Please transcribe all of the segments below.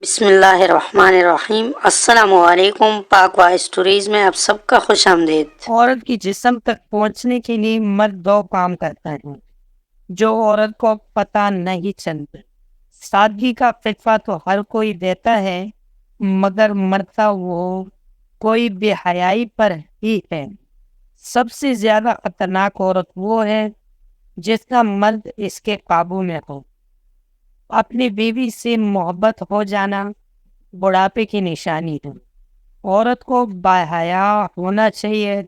بسم اللہ الرحمن الرحیم۔ السلام علیکم۔ پاک وائس اسٹوریز میں آپ سب کا خوش آمدید۔ عورت کی جسم تک پہنچنے کے لیے مرد دو کام کرتا ہے جو عورت کو پتہ نہیں چلتا۔ سادگی کا فتویٰ تو ہر کوئی دیتا ہے، مگر مرتا وہ کوئی بے حیائی پر ہی ہے۔ سب سے زیادہ خطرناک عورت وہ ہے جس کا مرد اس کے قابو میں ہو۔ اپنی بیوی سے محبت ہو جانا بڑھاپے کی نشانی ہے۔ عورت کو باحیا ہونا چاہیے۔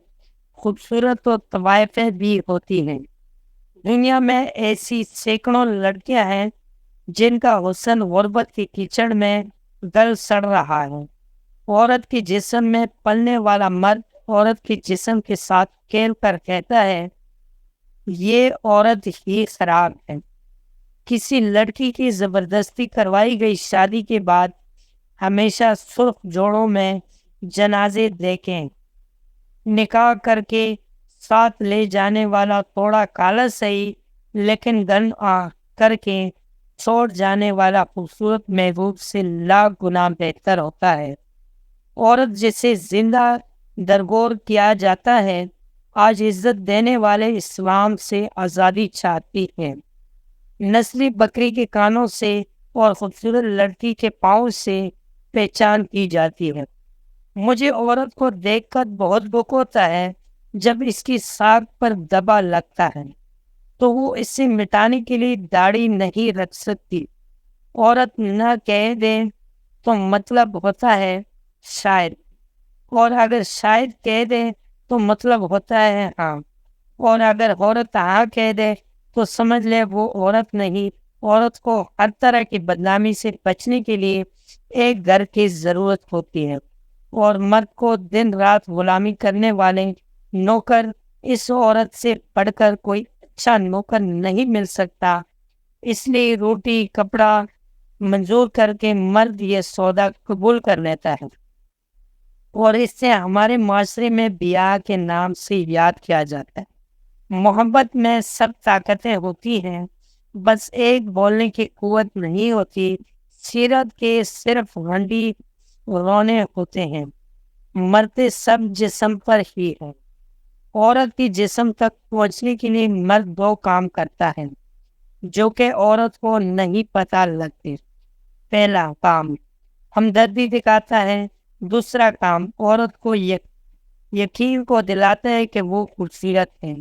خوبصورت و طوائفیں بھی ہوتی ہیں۔ دنیا میں ایسی سینکڑوں لڑکیاں ہیں جن کا حسن غربت کی کیچڑ میں گل سڑ رہا ہے۔ عورت کے جسم میں پلنے والا مرد عورت کے جسم کے ساتھ کھیل کر کہتا ہے یہ عورت ہی خراب ہے۔ کسی لڑکی کی زبردستی کروائی گئی شادی کے بعد ہمیشہ سرخ جوڑوں میں جنازے دیکھیں۔ نکاح کر کے ساتھ لے جانے والا تھوڑا کالا صحیح، لیکن گن کر کے چھوڑ جانے والا خوبصورت محبوب سے لاکھ گنا بہتر ہوتا ہے۔ عورت جسے زندہ درگور کیا جاتا ہے آج عزت دینے والے اسلام سے آزادی چاہتی ہے۔ نسلی بکری کے کانوں سے اور خوبصورت لڑکی کے پاؤں سے پہچان کی جاتی ہے۔ مجھے عورت کو دیکھ کر بہت دکھ ہوتا ہے جب اس کی ساکھ پر دبا لگتا ہے تو وہ اسے مٹانے کے لیے داڑھی نہیں رکھ سکتی۔ عورت نہ کہہ دے تو مطلب ہوتا ہے شاید، اور اگر شاید کہہ دے تو مطلب ہوتا ہے ہاں، اور اگر عورت ہاں کہہ دے تو سمجھ لے وہ عورت نہیں۔ عورت کو ہر طرح کی بدنامی سے بچنے کے لیے ایک گھر کی ضرورت ہوتی ہے، اور مرد کو دن رات غلامی کرنے والے نوکر اس عورت سے پڑھ کر کوئی اچھا نوکر نہیں مل سکتا۔ اس لیے روٹی کپڑا منظور کر کے مرد یہ سودا قبول کر لیتا ہے، اور اس سے ہمارے معاشرے میں بیاہ کے نام سے یاد کیا جاتا ہے۔ محبت میں سب طاقتیں ہوتی ہیں، بس ایک بولنے کی قوت نہیں ہوتی۔ سیرت کے صرف ہنڈی رونے ہوتے ہیں، مرتے سب جسم پر ہی ہیں۔ عورت کی جسم تک پہنچنے کے لیے مرد دو کام کرتا ہے جو کہ عورت کو نہیں پتہ لگتے۔ پہلا کام ہمدردی دکھاتا ہے، دوسرا کام عورت کو یقین کو دلاتا ہے کہ وہ خوبصورت ہے۔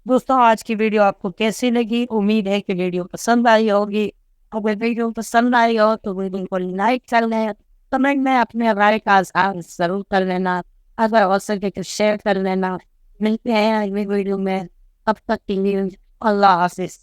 دوستوں، آج کی ویڈیو آپ کو کیسی لگی؟ امید ہے کہ ویڈیو پسند آئی ہوگی۔ اگر ویڈیو پسند آئی ہو تو ویڈیو کو لائک کر لیں، کمنٹ میں اپنے رائے کا اظہار ضرور کر لینا، اگر ہو سکے تو شیئر کر لینا۔ ملتے ہیں اگلی ویڈیو میں، تب تک کے لیے اللہ حافظ۔